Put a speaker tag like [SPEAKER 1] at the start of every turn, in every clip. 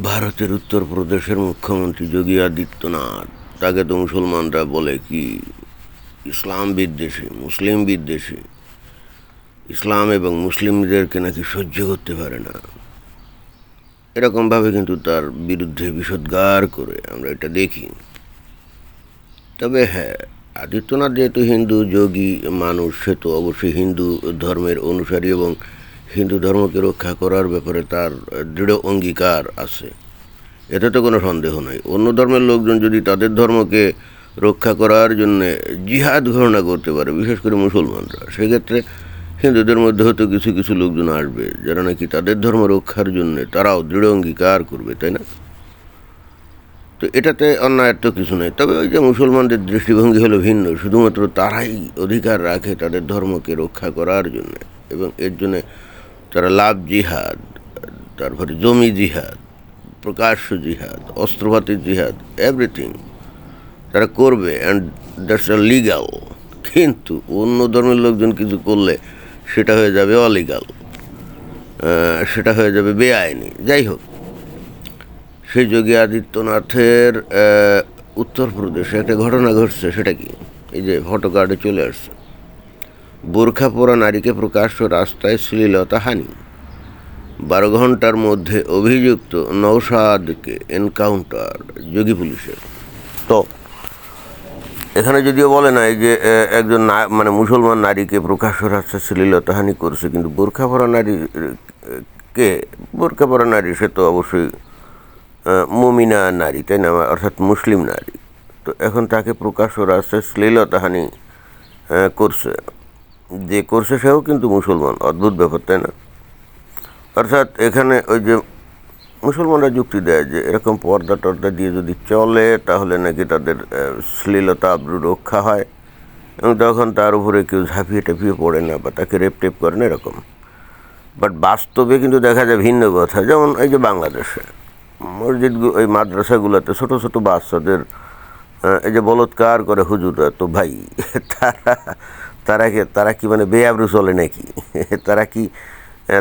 [SPEAKER 1] ভারতের উত্তরপ্রদেশের মুখ্যমন্ত্রী যোগী আদিত্যনাথ, তাকে তো মুসলমানরা বলে কি ইসলাম বিদ্বেষী, মুসলিম বিদ্বেষী। ইসলাম এবং মুসলিমদেরকে নাকি সহ্য করতে পারে না, এরকমভাবে কিন্তু তার বিরুদ্ধে বিষোদ্গার করে আমরা এটা দেখি। তবে হ্যাঁ, আদিত্যনাথ যেহেতু হিন্দু যোগী মানুষ, সে তো অবশ্যই হিন্দু ধর্মের অনুসারী এবং হিন্দু ধর্মকে রক্ষা করার ব্যাপারে তার দৃঢ় অঙ্গীকার আছে, এতে তো কোনো সন্দেহ নাই। অন্য ধর্মের লোকজন যদি তাদের ধর্মকে রক্ষা করার জন্য জিহাদ ঘোষণা করতে পারে, বিশেষ করে মুসলমানরা, সেক্ষেত্রে হিন্দুদের মধ্যে হয়তো কিছু কিছু লোকজন আসবে যারা নাকি তাদের ধর্ম রক্ষার জন্যে তারাও দৃঢ় অঙ্গীকার করবে, তাই না? তো এটাতে অন্যায়ের তো কিছু নেই। তবে ওই যে মুসলমানদের দৃষ্টিভঙ্গি হলো ভিন্ন, শুধুমাত্র তারাই অধিকার রাখে তাদের ধর্মকে রক্ষা করার জন্যে, এবং এর জন্যে তারা লাভ জিহাদ, তারপরে জমি জিহাদ, প্রকাশ্য জিহাদ, অস্ত্রপাতির জিহাদ, এভরিথিং তারা করবে, অ্যান্ড দ্যাটস আ লিগাল। কিন্তু অন্য ধর্মের লোকজন কিছু করলে সেটা হয়ে যাবে অলিগাল, সেটা হয়ে যাবে বেআইনি। যাই হোক, সেই যোগী আদিত্যনাথের উত্তরপ্রদেশে একটা ঘটনা ঘটছে। সেটা কি? এই যে ফটো কার্ডে চলে আসছে, বোরখা পরা নারীকে প্রকাশ্য রাস্তায় শ্লীলতাহানি, 12 ঘন্টার মধ্যে অভিযুক্ত নওশাদকে এনকাউন্টার যোগী পুলিশের। তো এখানে যদিও বলে নাই যে একজন মানে মুসলমান নারীকে প্রকাশ্য রাস্তায় শ্লীলতাহানি করছে, কিন্তু বোরখা পরা নারী সে তো অবশ্যই মুমিনা নারী, তাই না? অর্থাৎ মুসলিম নারী। তো এখন তাকে প্রকাশ্য রাস্তায় শ্লীলতাহানি করছে, যে করছে সেও কিন্তু মুসলমান। অদ্ভুত ব্যাপার, তাই না? অর্থাৎ এখানে ওই যে মুসলমানরা যুক্তি দেয় যে এরকম পর্দা টর্দা দিয়ে যদি চলে তাহলে নাকি তাদের শ্লীলতা আবরু রক্ষা হয়, এবং তখন তার উপরে কেউ ঝাঁপিয়ে টাপিয়ে পড়ে না বা তাকে রেপ টেপ করে না, এরকম। বাট বাস্তবে কিন্তু দেখা যায় ভিন্ন কথা। যেমন এই যে বাংলাদেশে মসজিদ, ওই মাদ্রাসাগুলোতে ছোটো ছোটো বাচ্চাদের এই যে বলৎকার করে হুজুররা, তো ভাই তারা কি মানে বেআবরু চলে নাকি? তারা কি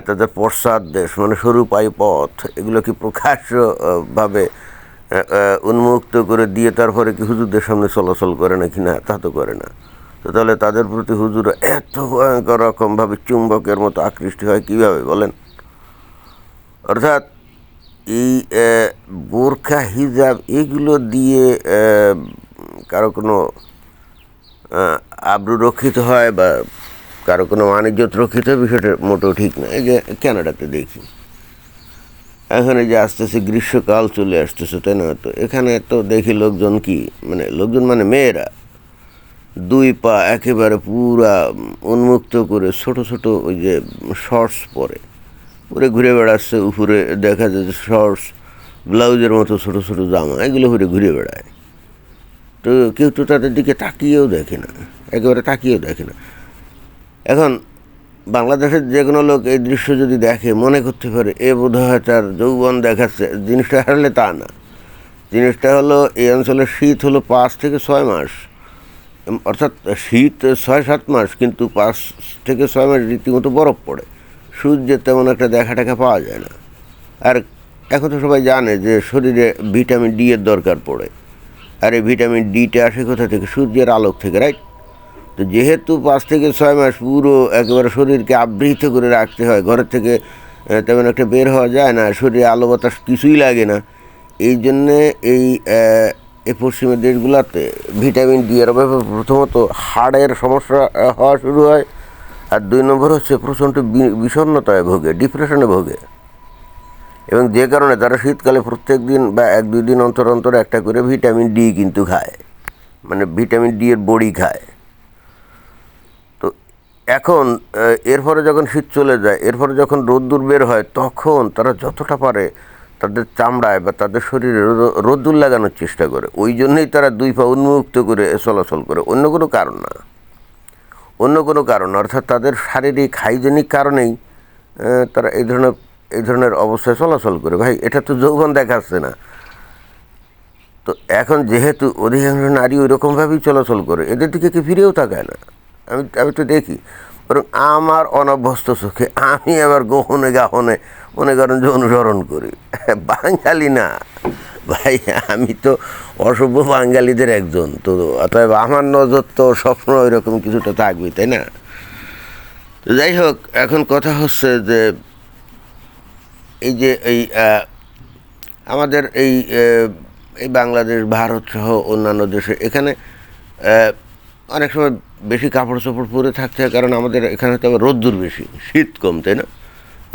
[SPEAKER 1] তাদের পশ্চাৎ দেশ মানে সরু পাই পথ, এগুলো কি প্রকাশ্যভাবে উন্মুক্ত করে দিয়ে তারপরে কি হুজুরদের সামনে চলাচল করে নাকি? না, তা তো করে না। তো তাহলে তাদের প্রতি হুজুর এত ভয়ঙ্কর রকমভাবে চুম্বকের মতো আকৃষ্ট হয় কীভাবে বলেন? অর্থাৎ এই বোরখা হিজাব এগুলো দিয়ে কারো কোনো আবরু রক্ষিত হয় বা কারো কোনো বাণিজ্যত রক্ষিত হয়, বিষয়টা মোটেও ঠিক না। এই যে কানাডাতে দেখি এখানে যে আসতেছে গ্রীষ্মকাল চলে আসতেছে, তাই না? তো এখানে তো দেখি লোকজন লোকজন মানে মেয়েরা 2 পা একেবারে পুরা উন্মুক্ত করে ছোট ছোট ওই যে শর্টস পরে ঘুরে বেড়াচ্ছে। উপরে দেখা যায় যে শর্টস, ব্লাউজের মতো ছোট ছোট জামা, এগুলো ঘুরে বেড়ায়। তো কেউ তো তাদের দিকে তাকিয়েও দেখে না, একেবারে তাকিয়েও দেখে না। এখন বাংলাদেশের যে কোনো লোক এই দৃশ্য যদি দেখে মনে করতে পারে এ বোধহয় তার যৌবন দেখাচ্ছে। জিনিসটা হারলে তা না। জিনিসটা হলো এই অঞ্চলের শীত হলো 5 থেকে 6 মাস, অর্থাৎ শীত 6-7 মাস, কিন্তু 5 থেকে 6 মাস রীতিমতো বরফ পড়ে, সূর্যের তেমন একটা দেখা টাকা পাওয়া যায় না। আর এখন তো সবাই জানে যে শরীরে ভিটামিন ডি এর দরকার পড়ে, আর এই ভিটামিন ডিটা আসে কোথা থেকে? সূর্যের আলোক থেকে, রাইট? তো যেহেতু 5 থেকে 6 মাস পুরো একেবারে শরীরকে আবৃত করে রাখতে হয়, ঘরের থেকে তেমন একটা বের হওয়া যায় না, শরীরে আলো বাতাস কিছুই লাগে না, এই জন্যে এই পশ্চিমের দেশগুলোতে ভিটামিন ডি এর অভাবে প্রথমত হাড়ের সমস্যা হওয়া শুরু হয়, আর 2 নম্বর হচ্ছে প্রচণ্ড বিষণ্ণতায় ভোগে, ডিপ্রেশনে ভোগে। এবং যে কারণে তারা শীতকালে প্রত্যেক দিন বা 1-2 দিন অন্তর অন্তর একটা করে ভিটামিন ডি কিন্তু খায়, মানে ভিটামিন ডি এর বড়ি খায়। তো এখন এরপরে যখন শীত চলে যায়, এরপরে যখন রোদ্দুর বের হয়, তখন তারা যতটা পারে তাদের চামড়ায় বা তাদের শরীরে রোদ্দুর লাগানোর চেষ্টা করে। ওই জন্যই তারা 2 পা উন্মুক্ত করে চলাচল করে, অন্য কোনো কারণ না, অন্য কোনো কারণ। অর্থাৎ তাদের শারীরিক হাইজেনিক কারণেই তারা এই ধরনের অবস্থায় চলাচল করে। ভাই, এটা তো যৌবন দেখাচ্ছে না। তো এখন যেহেতু অধিকাংশ নারী ওই রকমভাবেই চলাচল করে, এদের দিকে কি ফিরেও তাকায় না। আমি তো দেখি, বরং আমার অনভ্যস্ত চোখে আমি আবার গহনে গাহনে মনে করেন যে অনুসরণ করি। বাঙালি না ভাই, আমি তো অসভ্য বাঙালিদের একজন, তো অতএব আমার নজর তো সবসময় ওই রকম কিছুটা থাকবেই, তাই না? তো যাই হোক, এখন কথা হচ্ছে যে এই যে আমাদের এই বাংলাদেশ, ভারত সহ অন্যান্য দেশে এখানে অনেক সময় বেশি কাপড় চোপড় পরে থাকতে হয়, কারণ আমাদের এখানে তো আবার রোদ্দুর বেশি, শীত কম, তাই না?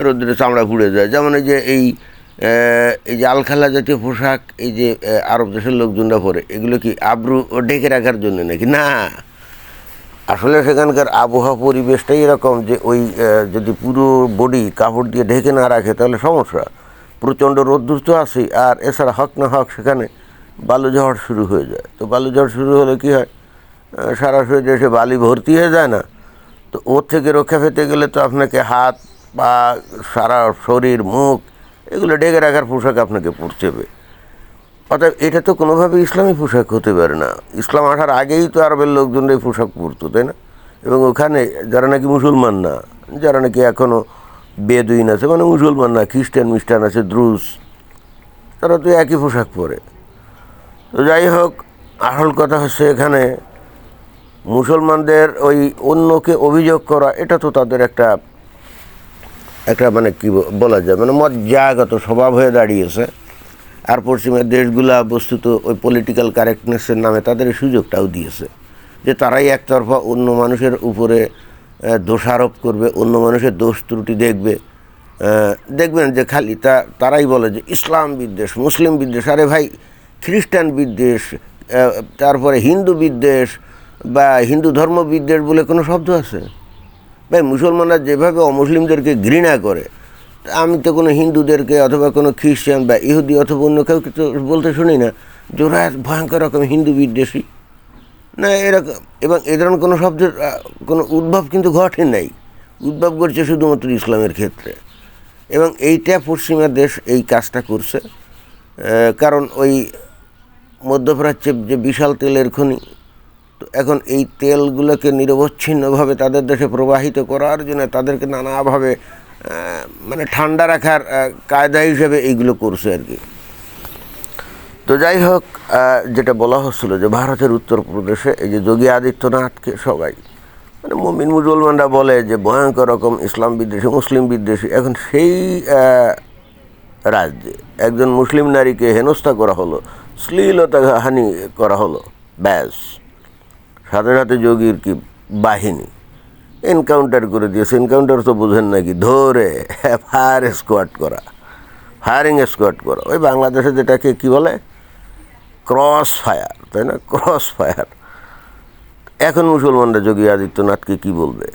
[SPEAKER 1] রোদ্দুরে চামড়া পুড়ে যায়। যেমন এই যে এই যে আলখাল্লা জাতীয় পোশাক এই যে আরব দেশের লোকজনরা পরে, এগুলো কি আব্রু ঢেকে রাখার জন্য নাকি? না, আসলে সেখানকার আবহাওয়া পরিবেশটাই এরকম যে যদি পুরো বডি কাপড় দিয়ে ঢেকে না রাখে তাহলে সমস্যা। প্রচণ্ড রোদ্দুর তো আছেই, আর এছাড়া হক না হক সেখানে বালুঝড় শুরু হয়ে যায়। তো বালুঝড় শুরু হলে কী হয়, সারা শরীরে এসে বালি ভর্তি হয়ে যায় না? তো ওর থেকে রক্ষা পেতে গেলে তো আপনাকে হাত পা, সারা শরীর, মুখ এগুলো ঢেকে রাখার পোশাক আপনাকে পরতে হবে। অর্থাৎ এটা তো কোনোভাবেই ইসলামী পোশাক হতে পারে না। ইসলাম আসার আগেই তো আরবের লোকজনরা এই পোশাক পরতো, তাই না? এবং ওখানে যারা নাকি মুসলমান না, যারা নাকি এখনও বেদুইন আছে, মানে মুসলমান না, খ্রিস্টান মিস্টান আছে, দ্রুজ, তারা তো একই পোশাক পরে। তো যাই হোক, আসল কথা হচ্ছে এখানে মুসলমানদের ওই অন্যকে অভিযোগ করা, এটা তো তাদের একটা মানে কি বলা যায়, মানে মজ্জাগত স্বভাব হয়ে দাঁড়িয়েছে। আর পশ্চিমের দেশগুলা বস্তুত ওই পলিটিক্যাল কারেক্টনেসের নামে তাদের এই সুযোগটাও দিয়েছে যে তারাই একতরফা অন্য মানুষের উপরে দোষারোপ করবে, অন্য মানুষের দোষ ত্রুটি দেখবে। দেখবেন যে খালি তারাই বলে যে ইসলাম বিদ্বেষ, মুসলিম বিদ্বেষ। আরে ভাই, খ্রিস্টান বিদ্বেষ, তারপরে হিন্দু বিদ্বেষ বা হিন্দু ধর্ম বিদ্বেষ বলে কোনো শব্দ আছে? ভাই, মুসলমানরা যেভাবে অমুসলিমদেরকে ঘৃণা করে, আমি তো কোনো হিন্দুদেরকে অথবা কোনো খ্রিস্টান বা ইহুদি অথবা অন্য কেউ তো বলতে শুনি না যে ওরা ভয়ঙ্কর রকম হিন্দু বিদ্বেষী, না এরকম। এবং এ ধরনের কোনো শব্দের কোনো উদ্ভব কিন্তু ঘটে নাই, উদ্ভব করছে শুধুমাত্র ইসলামের ক্ষেত্রে। এবং এইটা পশ্চিমা দেশ এই কাজটা করছে, কারণ ওই মধ্যপ্রাচ্যে যে বিশাল তেলের খনি, তো এখন এই তেলগুলোকে নিরবচ্ছিন্নভাবে তাদের দেশে প্রবাহিত করার জন্য তাদেরকে নানাভাবে মানে ঠান্ডা রাখার কায়দা হিসেবে এইগুলো করছে আর কি। তো যাই হোক, যেটা বলা হচ্ছিল যে ভারতের উত্তরপ্রদেশে এই যে যোগী আদিত্যনাথকে সবাই মানে মুমিন মুসলমানরা বলে যে ভয়ঙ্কর রকম ইসলাম বিদ্বেষী, মুসলিম বিদ্বেষী। এখন সেই রাজ্যে একজন মুসলিম নারীকে হেনস্থা করা হলো, শ্লীলতাহানি করা হলো, ব্যাস সাথে সাথে যোগীর কি বাহিনী এনকাউন্টার করে দিয়েছে। এনকাউন্টার তো বোঝেন নাকি, ধরে ফায়ারিং স্কোয়াড করা। ওই বাংলাদেশে যেটাকে কি বলে ক্রস ফায়ার, তাই না? Cross fire. এখন মুসলমানরা যোগী আদিত্যনাথকে কি বলবে?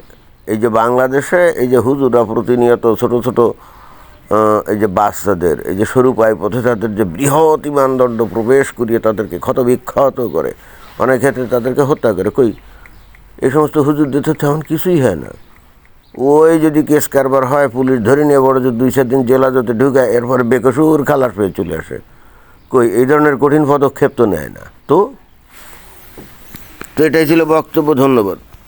[SPEAKER 1] এই যে বাংলাদেশে এই যে হুজুরা প্রতিনিয়ত ছোট ছোট এই যে বাচ্চাদের এই যে সরু পায়ে পথে তাদের যে বৃহৎ মানদণ্ড প্রবেশ করিয়ে তাদেরকে ক্ষতবিক্ষত করে, অনেক ক্ষেত্রে তাদেরকে হত্যা করে, কই এই সমস্ত হুজুরদের তো তেমন কিছুই হয় না। ওই যদি কেস কারবার হয়, পুলিশ ধরে নিয়ে বড় যে 2-4 দিন জেলা যতে ঢুকায়, এরপরে বেকসুর খালাস পেয়ে চলে আসে। কই এই ধরনের কঠিন পদক্ষেপ তো নেয় না। তো এটাই ছিল বক্তব্য। ধন্যবাদ।